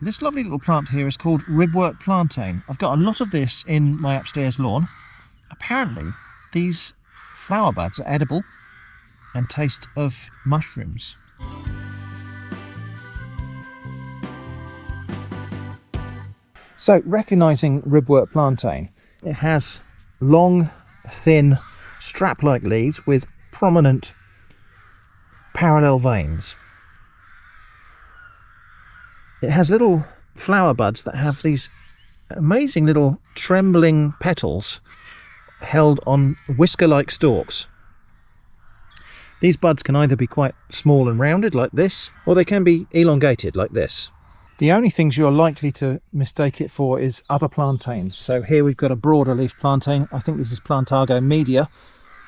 This lovely little plant here is called Ribwort Plantain. I've got a lot of this in my upstairs lawn. Apparently, these flower buds are edible and taste of mushrooms. So, recognising Ribwort Plantain, it has long, thin, strap-like leaves with prominent parallel veins. It has little flower buds that have these amazing little trembling petals held on whisker-like stalks. These buds can either be quite small and rounded like this, or they can be elongated like this. The only things you're likely to mistake it for is other plantains. So here we've got a broader leaf plantain. I think this is Plantago media.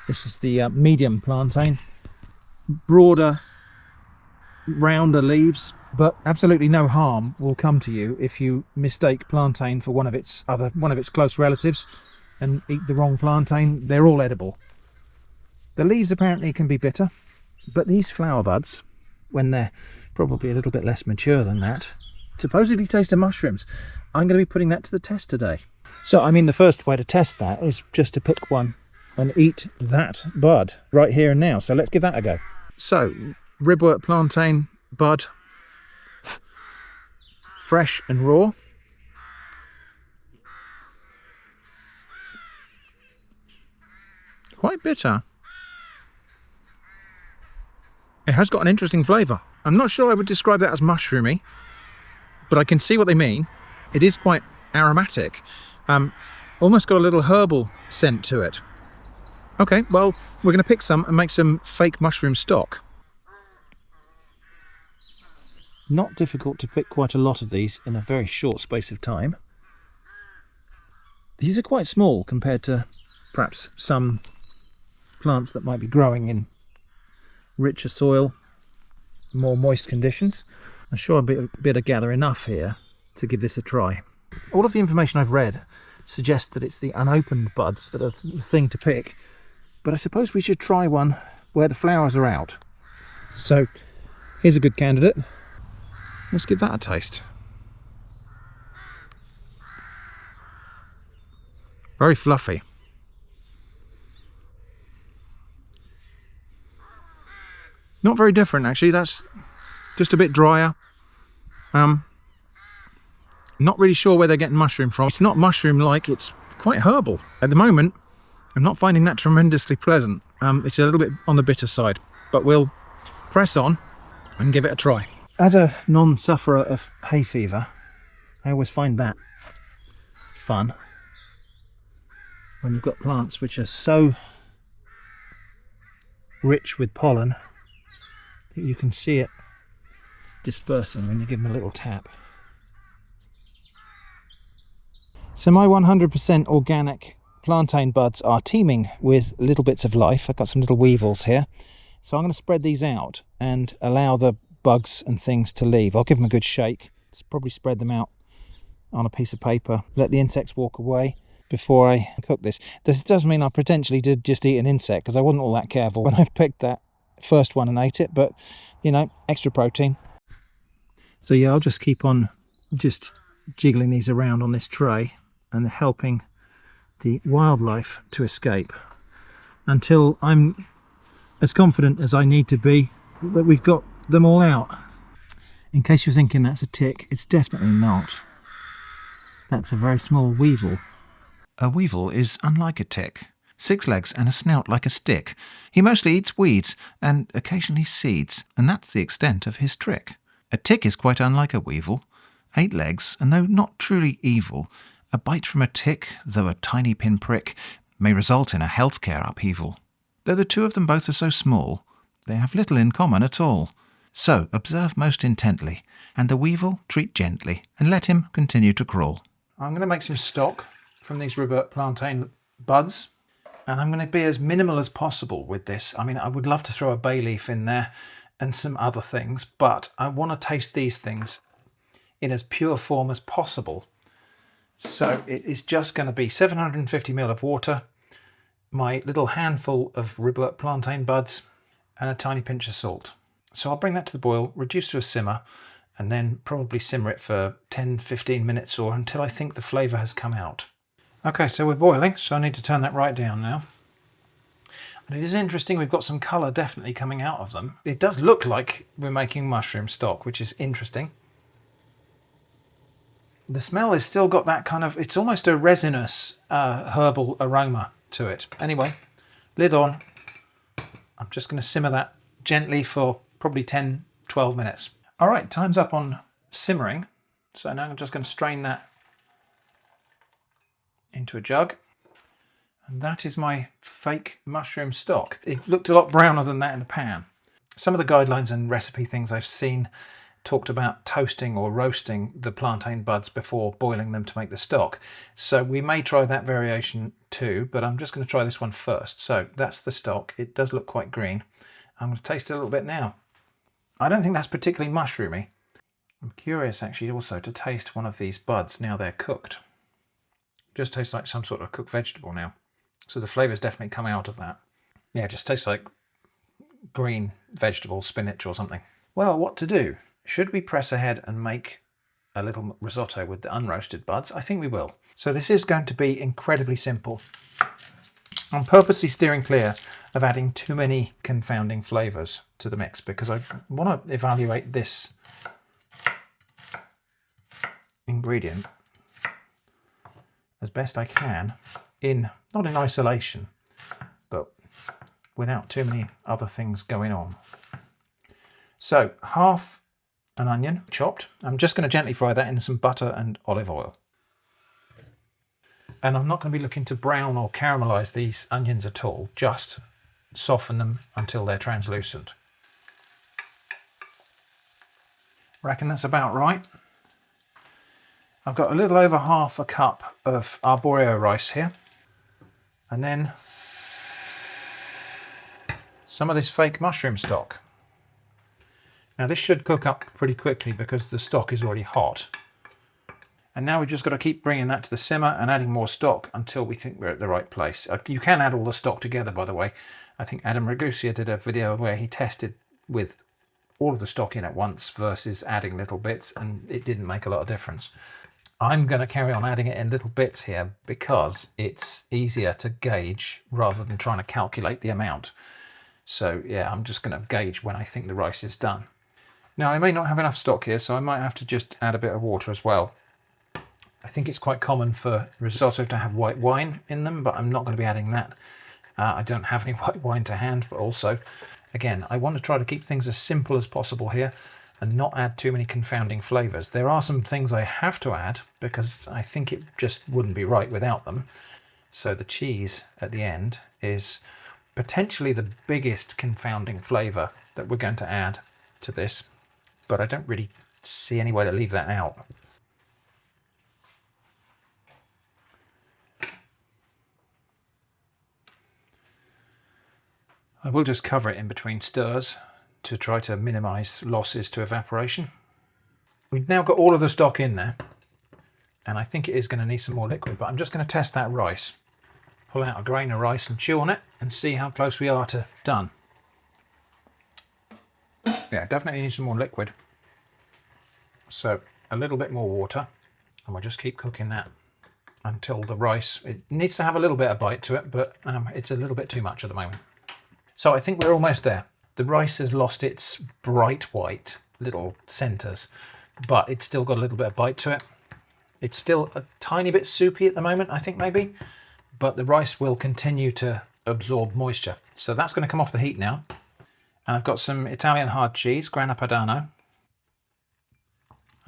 This is the medium plantain. Broader, rounder leaves, but absolutely no harm will come to you if you mistake plantain for one of its close relatives and eat the wrong plantain. They're all edible. The leaves apparently can be bitter, but these flower buds, when they're probably a little bit less mature than that, supposedly taste of mushrooms. I'm going to be putting that to the test today. So I mean, the first way to test that is just to pick one and eat that bud right here and now. So let's give that a go. So Ribwort Plantain bud, fresh and raw. Quite bitter. It has got an interesting flavour. I'm not sure I would describe that as mushroomy, but I can see what they mean. It is quite aromatic. Almost got a little herbal scent to it. Okay, well, we're going to pick some and make some fake mushroom stock. Not difficult to pick quite a lot of these in a very short space of time. These are quite small compared to perhaps some plants that might be growing in richer soil, more moist conditions. I'm sure I'll be able to gather enough here to give this a try. All of the information I've read suggests that it's the unopened buds that are the thing to pick, but I suppose we should try one where the flowers are out. So here's a good candidate. Let's give that a taste. Very fluffy. Not very different actually, that's just a bit drier. Not really sure where they're getting mushroom from. It's not mushroom-like, it's quite herbal. At the moment, I'm not finding that tremendously pleasant. It's a little bit on the bitter side, but we'll press on and give it a try. As a non-sufferer of hay fever, I always find that fun when you've got plants which are so rich with pollen that you can see it dispersing when you give them a little tap. So my 100% organic plantain buds are teeming with little bits of life. I've got some little weevils here. So I'm going to spread these out and allow the bugs and things to leave. I'll give them a good shake. Just probably spread them out on a piece of paper. Let the insects walk away before I cook this. This does mean I potentially did just eat an insect because I wasn't all that careful when I picked that first one and ate it, but you know, extra protein. So yeah, I'll just keep on just jiggling these around on this tray and helping the wildlife to escape until I'm as confident as I need to be that we've got them all out. In case you're thinking that's a tick, it's definitely not. That's a very small weevil. A weevil is unlike a tick. 6 legs and a snout like a stick. He mostly eats weeds and occasionally seeds, and that's the extent of his trick. A tick is quite unlike a weevil. 8 legs, and though not truly evil, a bite from a tick, though a tiny pinprick, may result in a healthcare upheaval. Though the two of them both are so small, they have little in common at all. So observe most intently, and the weevil treat gently, and let him continue to crawl. I'm going to make some stock from these Ribwort Plantain buds, and I'm going to be as minimal as possible with this. I mean, I would love to throw a bay leaf in there and some other things, but I want to taste these things in as pure form as possible. So it is just going to be 750 ml of water, my little handful of Ribwort Plantain buds, and a tiny pinch of salt. So I'll bring that to the boil, reduce to a simmer, and then probably simmer it for 10-15 minutes or until I think the flavour has come out. Okay, so we're boiling, so I need to turn that right down now. And it is interesting, we've got some colour definitely coming out of them. It does look like we're making mushroom stock, which is interesting. The smell has still got that kind of, it's almost a resinous herbal aroma to it. Anyway, lid on. I'm just going to simmer that gently for probably 10-12 minutes. All right, time's up on simmering. So now I'm just going to strain that into a jug. And that is my fake mushroom stock. It looked a lot browner than that in the pan. Some of the guidelines and recipe things I've seen talked about toasting or roasting the plantain buds before boiling them to make the stock. So we may try that variation too, but I'm just going to try this one first. So that's the stock. It does look quite green. I'm going to taste it a little bit now. I don't think that's particularly mushroomy. I'm curious actually also to taste one of these buds now they're cooked. Just tastes like some sort of cooked vegetable now. So the flavour's definitely come out of that. Yeah, it just tastes like green vegetable, spinach or something. Well, what to do? Should we press ahead and make a little risotto with the unroasted buds? I think we will. So this is going to be incredibly simple. I'm purposely steering clear of adding too many confounding flavours to the mix because I want to evaluate this ingredient as best I can, not in isolation, but without too many other things going on. So half an onion chopped. I'm just going to gently fry that in some butter and olive oil. And I'm not going to be looking to brown or caramelise these onions at all, just soften them until they're translucent. Reckon that's about right. I've got a little over half a cup of arborio rice here. And then some of this fake mushroom stock. Now this should cook up pretty quickly because the stock is already hot. And now we've just got to keep bringing that to the simmer and adding more stock until we think we're at the right place. You can add all the stock together, by the way. I think Adam Ragusa did a video where he tested with all of the stock in at once versus adding little bits, and it didn't make a lot of difference. I'm going to carry on adding it in little bits here because it's easier to gauge rather than trying to calculate the amount. So yeah, I'm just going to gauge when I think the rice is done. Now I may not have enough stock here, so I might have to just add a bit of water as well. I think it's quite common for risotto to have white wine in them, but I'm not going to be adding that. I don't have any white wine to hand, but also, again, I want to try to keep things as simple as possible here and not add too many confounding flavours. There are some things I have to add because I think it just wouldn't be right without them. So the cheese at the end is potentially the biggest confounding flavour that we're going to add to this, but I don't really see any way to leave that out. I will just cover it in between stirs to try to minimise losses to evaporation. We've now got all of the stock in there, and I think it is going to need some more liquid, but I'm just going to test that rice. Pull out a grain of rice and chew on it and see how close we are to done. Yeah, definitely need some more liquid. So a little bit more water, and we'll just keep cooking that until the rice, it needs to have a little bit of bite to it, but it's a little bit too much at the moment. So I think we're almost there. The rice has lost its bright white little centres, but it's still got a little bit of bite to it. It's still a tiny bit soupy at the moment, I think maybe, but the rice will continue to absorb moisture. So that's going to come off the heat now. And I've got some Italian hard cheese, Grana Padano.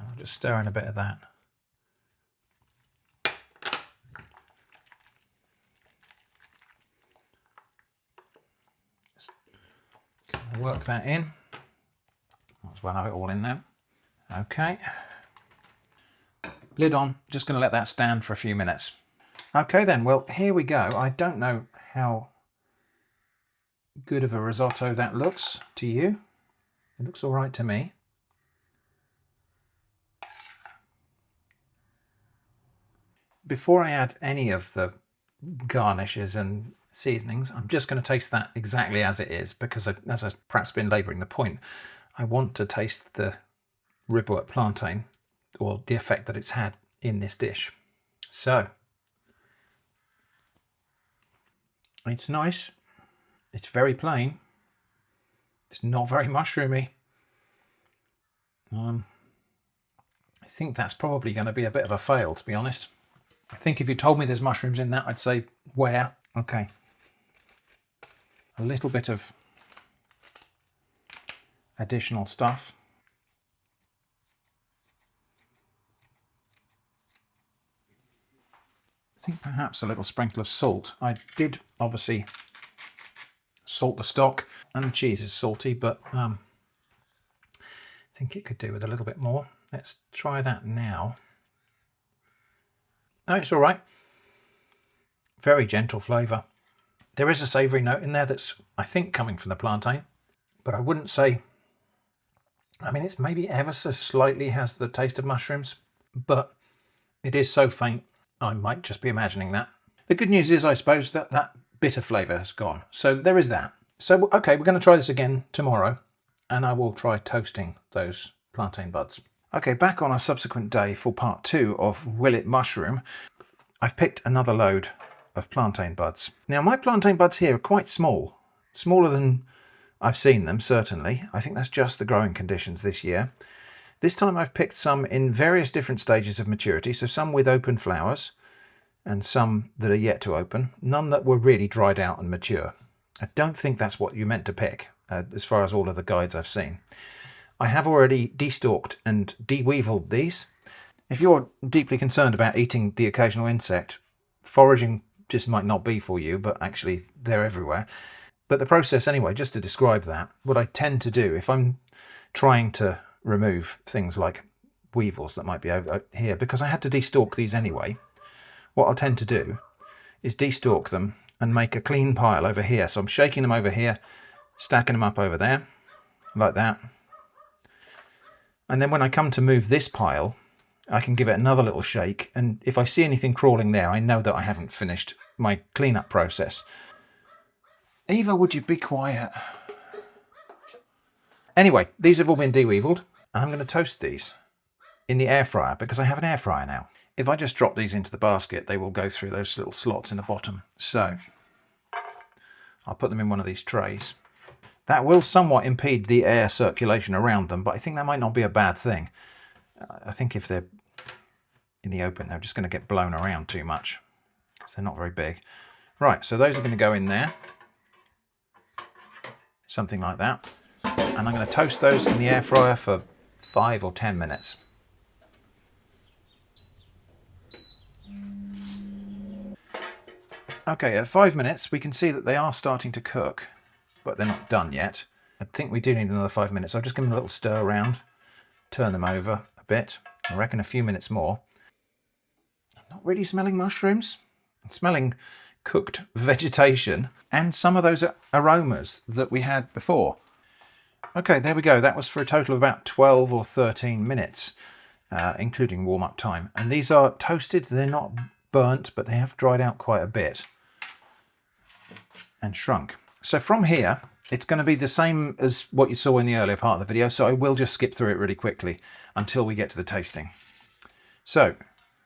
I'll just stir in a bit of that. Work that in. Might as well have it all in there. Okay. Lid on. Just going to let that stand for a few minutes. Okay then, well here we go. I don't know how good of a risotto that looks to you. It looks all right to me. Before I add any of the garnishes and seasonings, I'm just going to taste that exactly as it is because, as I've perhaps been labouring the point, I want to taste the Ribwort Plantain, or the effect that it's had in this dish. So, it's nice. It's very plain. It's not very mushroomy. I think that's probably going to be a bit of a fail, to be honest. I think if you told me there's mushrooms in that, I'd say, where? Okay. A little bit of additional stuff. I think perhaps a little sprinkle of salt. I did obviously salt the stock, and the cheese is salty, but I think it could do with a little bit more. Let's try that now. No, it's all right. Very gentle flavour. There is a savoury note in there that's, I think, coming from the plantain, but I wouldn't say, I mean, it's maybe ever so slightly has the taste of mushrooms, but it is so faint, I might just be imagining that. The good news is, I suppose, that that bitter flavour has gone. So there is that. So, okay, we're going to try this again tomorrow, and I will try toasting those plantain buds. Okay, back on a subsequent day for part 2 of Will It Mushroom. I've picked another load of plantain buds. Now, my plantain buds here are quite small. Smaller than I've seen them, certainly. I think that's just the growing conditions this year. This time I've picked some in various different stages of maturity, so some with open flowers and some that are yet to open. None that were really dried out and mature. I don't think that's what you meant to pick, as far as all of the guides I've seen. I have already destalked and de-weevilled these. If you're deeply concerned about eating the occasional insect, foraging just might not be for you, but actually they're everywhere. But the process anyway, just to describe that, what I tend to do if I'm trying to remove things like weevils that might be over here, because I had to destalk these anyway, what I'll tend to do is destalk them and make a clean pile over here. So I'm shaking them over here, stacking them up over there, like that. And then when I come to move this pile, I can give it another little shake, and if I see anything crawling there, I know that I haven't finished my cleanup process. Eva, would you be quiet? Anyway, these have all been de-weevilled, and I'm going to toast these in the air fryer, because I have an air fryer now. If I just drop these into the basket, they will go through those little slots in the bottom. So I'll put them in one of these trays. That will somewhat impede the air circulation around them, but I think that might not be a bad thing. I think if they're in the open, they're just going to get blown around too much because they're not very big. Right, so those are going to go in there. Something like that. And I'm going to toast those in the air fryer for 5 or 10 minutes. Okay, at 5 minutes, we can see that they are starting to cook, but they're not done yet. I think we do need another 5 minutes. I'll just give them a little stir around, turn them over a bit. I reckon a few minutes more. I'm not really smelling mushrooms. I'm smelling cooked vegetation and some of those aromas that we had before. Okay, there we go. That was for a total of about 12 or 13 minutes, including warm-up time. And these are toasted. They're not burnt, but they have dried out quite a bit and shrunk. So from here, it's going to be the same as what you saw in the earlier part of the video, so I will just skip through it really quickly until we get to the tasting. So,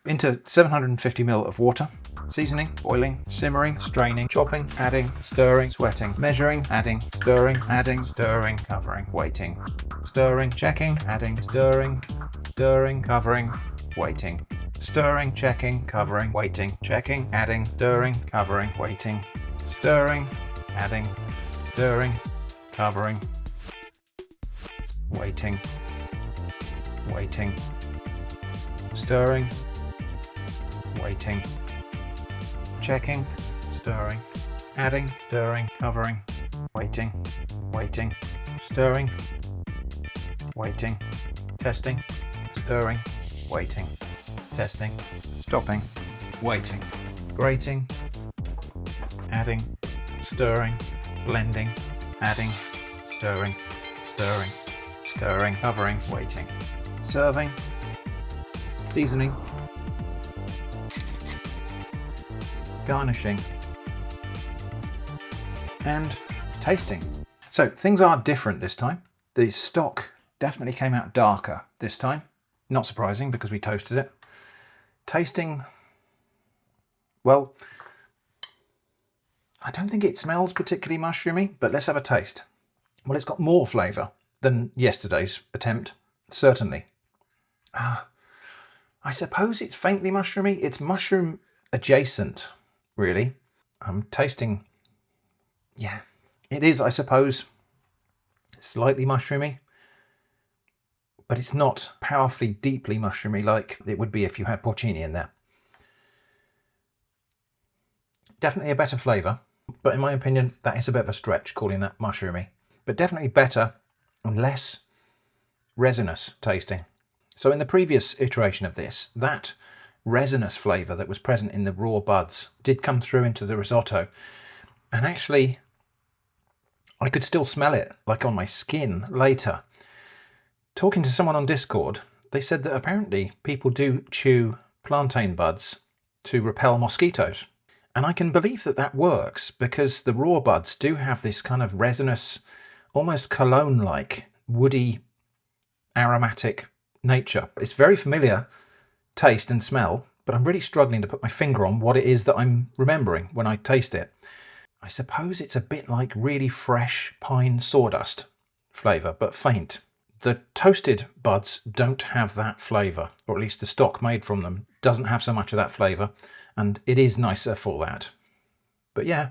into 750 ml of water, seasoning, boiling, simmering, straining, chopping, adding, stirring, sweating, measuring, adding, stirring, covering, waiting, stirring, checking, adding, stirring, covering, waiting, stirring, checking, covering, waiting, checking, adding, stirring, covering, waiting, stirring, adding, stirring, covering, waiting, stirring, waiting, checking, stirring, adding, stirring, covering, waiting, stirring, waiting, testing, stirring, waiting, testing, stopping, waiting, grating, adding, stirring, blending, adding, stirring, covering, waiting, serving, seasoning, garnishing, and tasting. So things are different this time. The stock Definitely came out darker this time. Not surprising because we toasted it. Tasting, well, I don't think it smells particularly mushroomy, but let's have a taste. Well, it's got more flavour than yesterday's attempt, certainly. I suppose it's faintly mushroomy. It's mushroom adjacent, really. I'm tasting, yeah, it is, I suppose, slightly mushroomy, but it's not powerfully, deeply mushroomy like it would be if you had porcini in there. Definitely a better flavour, but in my opinion, that is a bit of a stretch calling that mushroomy. But definitely better and less resinous tasting. So in the previous iteration of this, that resinous flavour that was present in the raw buds did come through into the risotto. And actually, I could still smell it, like on my skin later. Talking to someone on Discord, they said that apparently people do chew plantain buds to repel mosquitoes. And I can believe that that works because the raw buds do have this kind of resinous, almost cologne-like, woody, aromatic nature. It's very familiar taste and smell, but I'm really struggling to put my finger on what it is that I'm remembering when I taste it. I suppose it's a bit like really fresh pine sawdust flavour, but faint. The toasted buds don't have that flavour, or at least the stock made from them doesn't have so much of that flavour, and it is nicer for that. But yeah,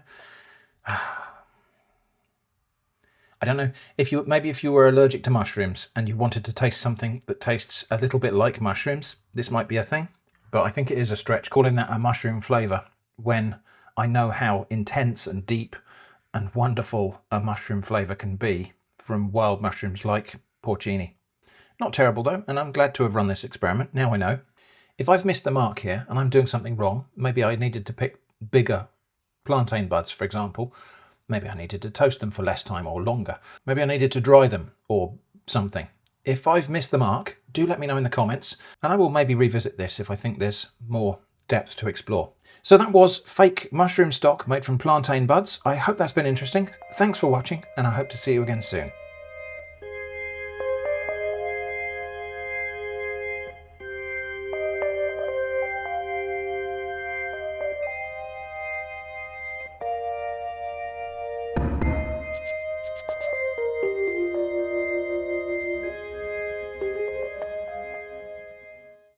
I don't know, if you were allergic to mushrooms and you wanted to taste something that tastes a little bit like mushrooms, this might be a thing. But I think it is a stretch calling that a mushroom flavour when I know how intense and deep and wonderful a mushroom flavour can be from wild mushrooms like porcini. Not terrible though, and I'm glad to have run this experiment. Now I know. If I've missed the mark here and I'm doing something wrong, maybe I needed to pick bigger plantain buds, for example. Maybe I needed to toast them for less time or longer. Maybe I needed to dry them or something. If I've missed the mark, do let me know in the comments, and I will maybe revisit this if I think there's more depth to explore. So that was fake mushroom stock made from plantain buds. I hope that's been interesting. Thanks for watching, and I hope to see you again soon.